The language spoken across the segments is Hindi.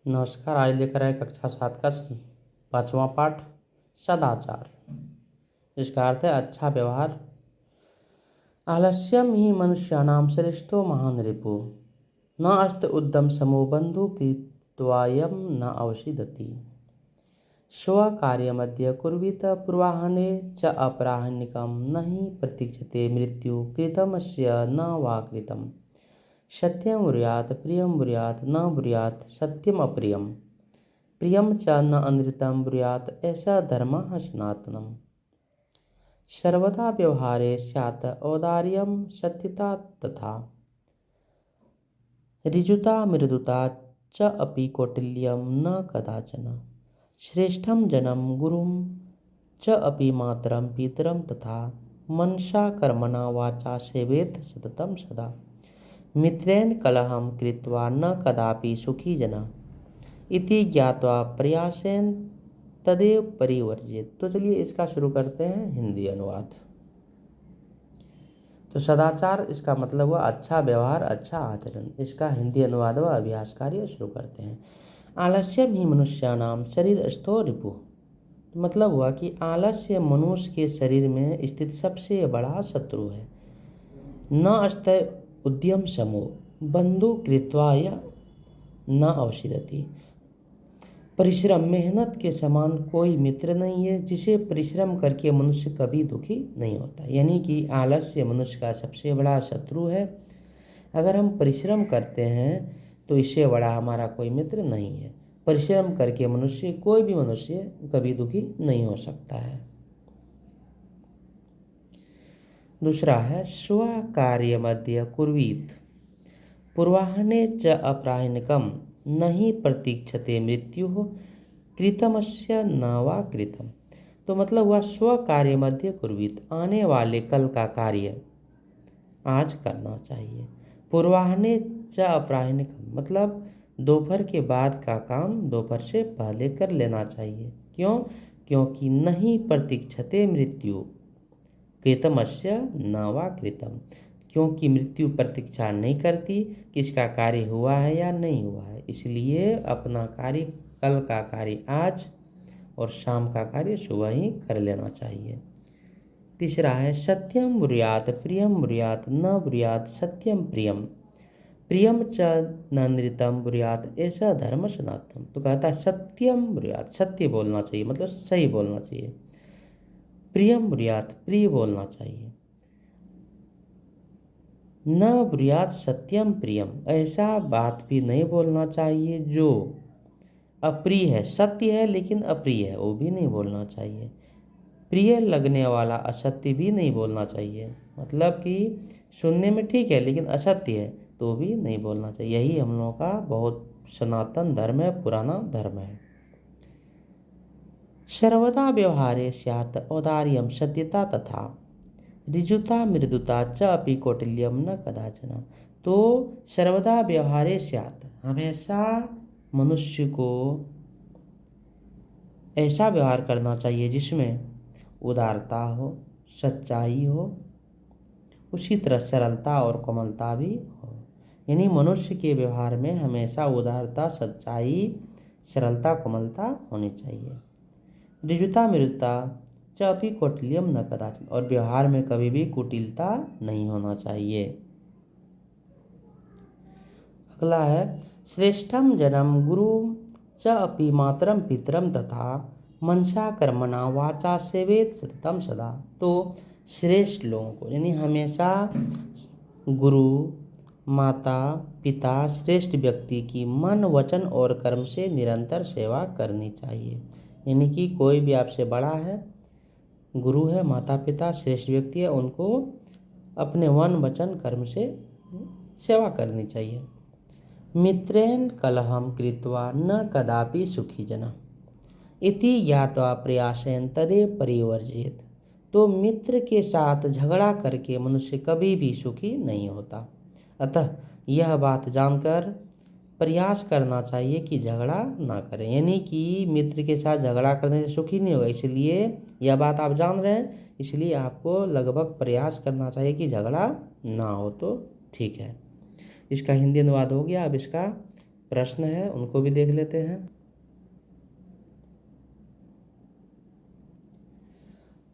नमस्कार। आज लेकर आए कक्षा 7 का 5वां पाठ सदाचार। इसका अर्थ है अच्छा व्यवहार। आलस्यम ही मनुष्याणाम श्रेष्ठो महान रिपु न अस्त उद्यम समो बंधु कृत्वायम न अवशिदति स्वकार्यमद्य कुर्वीत पूर्वाह्ने च अपराह्निकं न हि प्रतीक्षते मृत्यु कृतमस्य न वा कृतम् सत्यम ब्रूयात् प्रियम ब्रूयात् न ब्रूयात् सत्यम अप्रियम प्रियम च न अनृतम ब्रूयात् ऐसा धर्मः सनातनम सर्वदा व्यवहारे स्यात् औदार्यम सत्यता तथा ऋजुता मृदुता च अपि कौटिल्यम न कदाचन श्रेष्ठम जनम गुरुम च अपि मातरम पितरम तथा मनसा कर्मणा वाचा सेवेत सततम सदा मित्रेण कलहम कृत्वा न कदापि सुखी जनः इति ज्ञात्वा प्रयासेन तदेव परिवर्जित। तो चलिए इसका शुरू करते हैं हिंदी अनुवाद। तो सदाचार इसका मतलब हुआ अच्छा व्यवहार, अच्छा आचरण। इसका हिंदी अनुवाद व अभ्यास कार्य शुरू करते हैं। आलस्यम ही मनुष्याणाम शरीर स्थो रिपु। मतलब हुआ कि आलस्य मनुष्य के शरीर में स्थित सबसे बड़ा शत्रु है। न अस्त उद्यम समो बंधु कृत्वा या न अवशिदति। परिश्रम मेहनत के समान कोई मित्र नहीं है जिसे परिश्रम करके मनुष्य कभी दुखी नहीं होता। यानी कि आलस्य मनुष्य का सबसे बड़ा शत्रु है। अगर हम परिश्रम करते हैं तो इससे बड़ा हमारा कोई मित्र नहीं है। परिश्रम करके मनुष्य, कोई भी मनुष्य कभी दुखी नहीं हो सकता है। दूसरा है स्वकार्य मध्य कुर्वीत पूर्वाह्ने च अपराह्निकम न हि प्रतीक्षते मृत्यु कृतमस्य न वा कृतम। तो मतलब हुआ स्व कार्य मध्य कुर्वीत, आने वाले कल का कार्य आज करना चाहिए। पूर्वाह्ने च अपराह्निकम मतलब दोपहर के बाद का काम दोपहर से पहले कर लेना चाहिए। क्यों? क्योंकि नहीं प्रतीक्षते मृत्यु कृतमस्य न वा कृतम। क्योंकि मृत्यु प्रतीक्षा नहीं करती किसका कार्य हुआ है या नहीं हुआ है। इसलिए अपना कार्य, कल का कार्य आज और शाम का कार्य सुबह ही कर लेना चाहिए। तीसरा है सत्यम ब्रूयात् प्रियम ब्रूयात् न ब्रूयात् सत्यम प्रियम प्रियम च न नृतम ब्रूयात् ऐसा धर्म सनातन। तो कहता है सत्यम ब्रूयात्, सत्य बोलना चाहिए, मतलब सही बोलना चाहिए। प्रियम ब्रूयात्, प्रिय बोलना चाहिए। न ब्रूयात् सत्यम प्रियम, ऐसा बात भी नहीं बोलना चाहिए जो अप्रिय है। सत्य है लेकिन अप्रिय है, वो भी नहीं बोलना चाहिए। प्रिय लगने वाला असत्य भी नहीं बोलना चाहिए। मतलब कि सुनने में ठीक है लेकिन असत्य है तो भी नहीं बोलना चाहिए। यही हम लोगों का बहुत सनातन धर्म है, पुराना धर्म है। सर्वदा व्यवहारे स्यात् औदार्यम सत्यता तथा ऋजुता मृदुता च अपि कौटिल्यम न कदाचन। तो सर्वदा व्यवहारे स्यात्, हमेशा मनुष्य को ऐसा व्यवहार करना चाहिए जिसमें उदारता हो, सच्चाई हो, उसी तरह सरलता और कोमलता भी हो। यानी मनुष्य के व्यवहार में हमेशा उदारता, सच्चाई, सरलता, कोमलता होनी चाहिए। ऋजुता मृदुता च अपि कौटिल्यम न कदाचित, और व्यवहार में कभी भी कुटिलता नहीं होना चाहिए। अगला है श्रेष्ठम जनम गुरु च अपि मातरम पितरम तथा मनसा कर्मणा वाचा सेवेत सततम सदा। तो श्रेष्ठ लोगों को यानी हमेशा गुरु, माता, पिता, श्रेष्ठ व्यक्ति की मन, वचन और कर्म से निरंतर सेवा करनी चाहिए। यानी कि कोई भी आपसे बड़ा है, गुरु है, माता पिता, श्रेष्ठ व्यक्ति है, उनको अपने वन, वचन, कर्म से सेवा करनी चाहिए। मित्रेण कलहम कृत्वा न कदापि सुखी जना इति ज्ञात्वा प्रयासेन तदेव परिवर्जित। तो मित्र के साथ झगड़ा करके मनुष्य कभी भी सुखी नहीं होता। अतः यह बात जानकर प्रयास करना चाहिए कि झगड़ा ना करें। यानी कि मित्र के साथ झगड़ा करने से सुखी नहीं होगा। इसलिए यह बात आप जान रहे हैं, इसलिए आपको लगभग प्रयास करना चाहिए कि झगड़ा ना हो तो ठीक है। इसका हिंदी अनुवाद हो गया। अब इसका प्रश्न है उनको भी देख लेते हैं।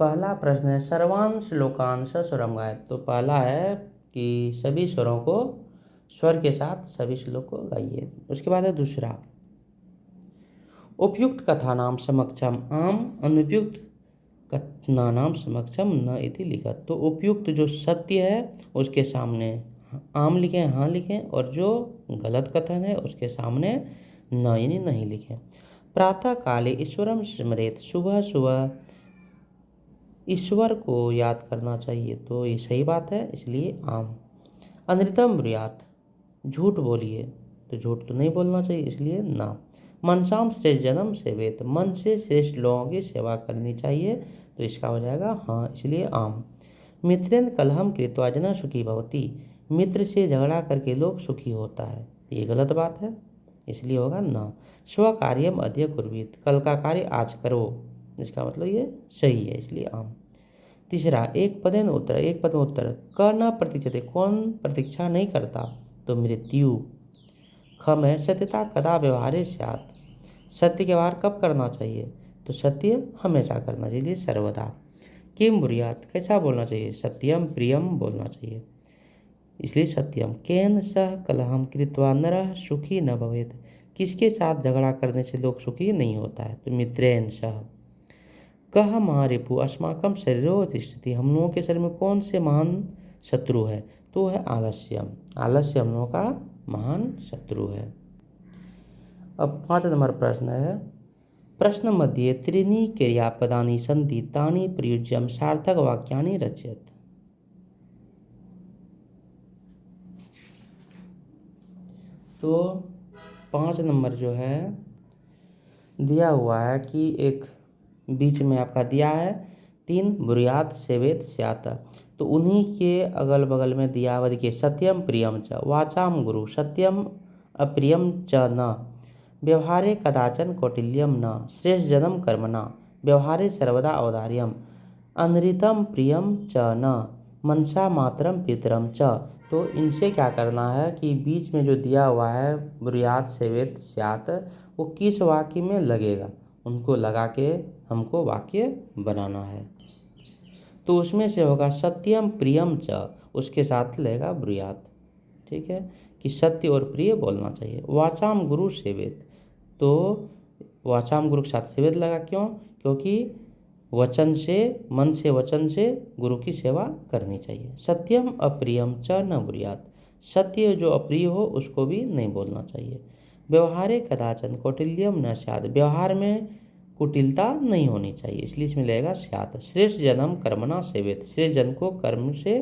पहला प्रश्न है सर्वान् श्लोकान् स्वरम गायेत्। तो पहला है कि सभी स्वरों को स्वर के साथ सभी श्लोक को गाइए। उसके बाद है दूसरा, उपयुक्त कथानाम समक्षम आम अनुपयुक्त कथनानाम समक्षम न इति लिखत। तो उपयुक्त जो सत्य है उसके सामने आम लिखें, हाँ लिखें, और जो गलत कथन है उसके सामने न यानी नहीं लिखें। प्रातः काले ईश्वरम स्मरेत, सुबह सुबह ईश्वर को याद करना चाहिए, तो ये सही बात है, इसलिए आम। अनृतम ब्रूयात, झूठ बोलिए, तो झूठ तो नहीं बोलना चाहिए, इसलिए ना। मनसाम श्रेष्ठ जन्म सेवेत, मन से श्रेष्ठ लोगों की सेवा करनी चाहिए, तो इसका हो जाएगा हाँ, इसलिए आम। मित्रेन कलहम कृत्वा जना सुखी भवती, मित्र से झगड़ा करके लोग सुखी होता है, ये गलत बात है, इसलिए होगा ना। स्व कार्यम अद्य कुर्वीत, कल का कार्य आज करो, इसका मतलब ये सही है, इसलिए आम। तीसरा, एक पदेन उत्तर, एक पद में उत्तर, क न प्रतीक्षते, कौन प्रतीक्षा नहीं करता, तो मृत्यु। खम है सत्यता कदा व्यवहारे स्यात्, सत्य के व्यवहार कब करना चाहिए, तो सत्य हमेशा करना चाहिए, सर्वदा। किम ब्रूयात्, कैसा बोलना चाहिए, सत्यम प्रियम बोलना चाहिए, इसलिए सत्यम। केन सह कलहम कृत्वा नरः सुखी न भवेत्, किसके साथ झगड़ा करने से लोग सुखी नहीं होता है, तो मित्रेण सह। कह महारिपु अस्माकम शरीरो तिष्ठति, हम लोगों के शरीर में कौन से महान शत्रु है, तो है आलस्यम, आलस्य हम लोगों का महान शत्रु है। अब 5 नंबर प्रश्न है, प्रश्न मध्ये त्रीणि क्रियापदानि सन्ति तानि प्रयुज्य सार्थक वाक्यानि रचयत। तो 5 नंबर जो है दिया हुआ है कि एक बीच में आपका दिया है 3 ब्रूयात सेवेत स्यात्, तो उन्हीं के अगल बगल में दिया हुआ देखिए, सत्यम प्रियम च वाचाम गुरु, सत्यम अप्रियम च न, व्यवहारे कदाचन कौटिल्यम न, श्रेष्ठ जन्म कर्मणा, व्यवहारे सर्वदा औदार्यम, अनृतम प्रियम च न, मनसा मातरम पितरम च। तो इनसे क्या करना है कि बीच में जो दिया हुआ है ब्रूयात सेवेत स्यात्, वो किस वाक्य में लगेगा, उनको लगा के हमको वाक्य बनाना है। तो उसमें से होगा सत्यम प्रियम च, उसके साथ लगेगा ब्रूयात, ठीक है, कि सत्य और प्रिय बोलना चाहिए। वाचाम गुरु सेवेत, तो वाचाम गुरु के साथ सेवेत लगा, क्यों, क्योंकि वचन से, मन से वचन से गुरु की सेवा करनी चाहिए। सत्यम अप्रियम च न ब्रूयात, सत्य जो अप्रिय हो उसको भी नहीं बोलना चाहिए। व्यवहारे कदाचन कौटिल्यम न स्यात्, व्यवहार में कुटिलता नहीं होनी चाहिए, इसलिए इसमें लगेगा स्यात्। श्रेष्ठ जन्म कर्मणा सेवेत, श्रेष्ठ जन को कर्म से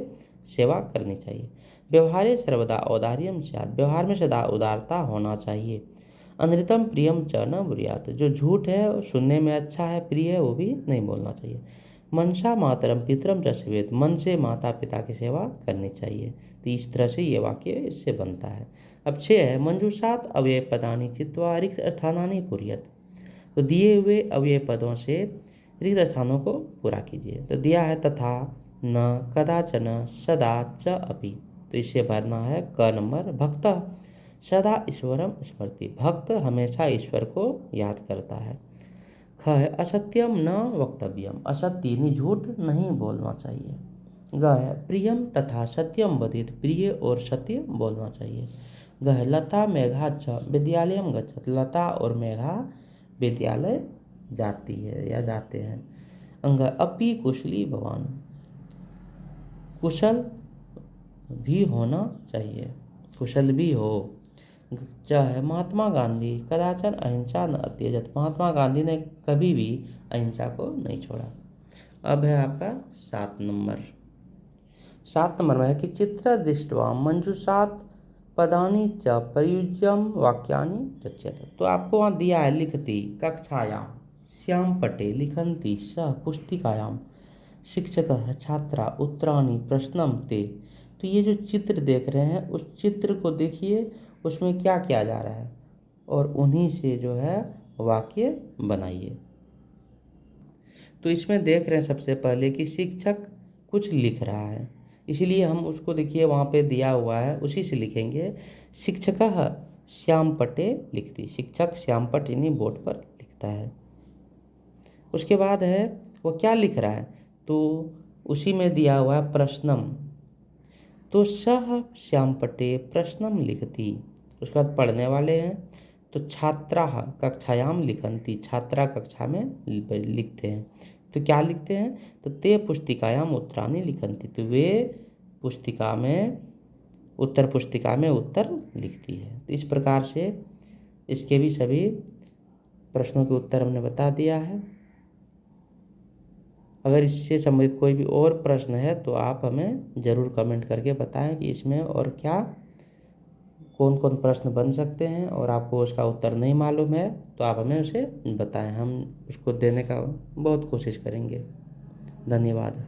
सेवा करनी चाहिए। व्यवहारे सर्वदा औदार्यम स्यात्, व्यवहार में सदा उदारता होना चाहिए। अनृतम प्रियम च न ब्रूयात्, जो झूठ है सुनने में अच्छा है, प्रिय है, वो भी नहीं बोलना चाहिए। मनसा मातरम पितरम च सेवेत, मन से माता पिता की सेवा करनी चाहिए, तो इस तरह से ये वाक्य इससे बनता है। अब 6 है, मंजूषात अव्यय पदानि चित्वा रिक्त स्थानानि पूरयत, तो दिए हुए अव्यय पदों से रिक्त स्थानों को पूरा कीजिए। तो दिया है तथा, न, कदाचन, सदा, च अपि, तो इसे भरना है क नंबर। भक्त सदा ईश्वरम स्मृति, भक्त हमेशा ईश्वर को याद करता है। ख है असत्यम न वक्तव्यम, असत्य यानी झूठ नहीं बोलना चाहिए। ग है प्रियम तथा सत्यम वदित, प्रिय और सत्य बोलना चाहिए। ग है लता मेघा च विद्यालयम गच्छत, लता और मेघा विद्यालय जाती है या जाते हैं। अंग अपि कुशली भवान, कुशल भी होना चाहिए, कुशल भी हो। च है महात्मा गांधी कदाचन अहिंसा न त्यजत, महात्मा गांधी ने कभी भी अहिंसा को नहीं छोड़ा। अब है आपका 7 नंबर। 7 नंबर में है कि चित्र दृष्ट्वा मंजूषात पदानि च प्रयुज्यम वाक्यानि रच्यते, तो आपको वहाँ दिया है लिखती कक्षायां श्याम पटे लिखन्ति सह पुस्तिकायां शिक्षक छात्रा उत्तराणि प्रश्नम ते। तो ये जो चित्र देख रहे हैं उस चित्र को देखिए, उसमें क्या किया जा रहा है, और उन्हीं से जो है वाक्य बनाइए। तो इसमें देख रहे हैं सबसे पहले कि शिक्षक कुछ लिख रहा है, इसलिए हम उसको देखिए वहाँ पे दिया हुआ है उसी से लिखेंगे। शिक्षकः श्याम पटे लिखती। शिक्षक श्याम पट यानी बोर्ड पर लिखता है। उसके बाद है वो क्या लिख रहा है, तो उसी में दिया हुआ है प्रश्नम, तो सह श्याम पटे प्रश्नम लिखती। उसके बाद पढ़ने वाले हैं, तो छात्राः कक्षायाम लिखन्ति, छात्रा कक्षा में लिखते हैं। तो क्या लिखते हैं, तो ते पुस्तिकायाम उत्तराणि लिखन्ति, तो वे पुस्तिका में पुस्तिका में उत्तर लिखती है। तो इस प्रकार से इसके भी सभी प्रश्नों के उत्तर हमने बता दिया है। अगर इससे संबंधित कोई भी और प्रश्न है तो आप हमें ज़रूर कमेंट करके बताएं कि इसमें और क्या कौन कौन प्रश्न बन सकते हैं, और आपको उसका उत्तर नहीं मालूम है तो आप हमें उसे बताएं, हम उसको देने का बहुत कोशिश करेंगे। धन्यवाद।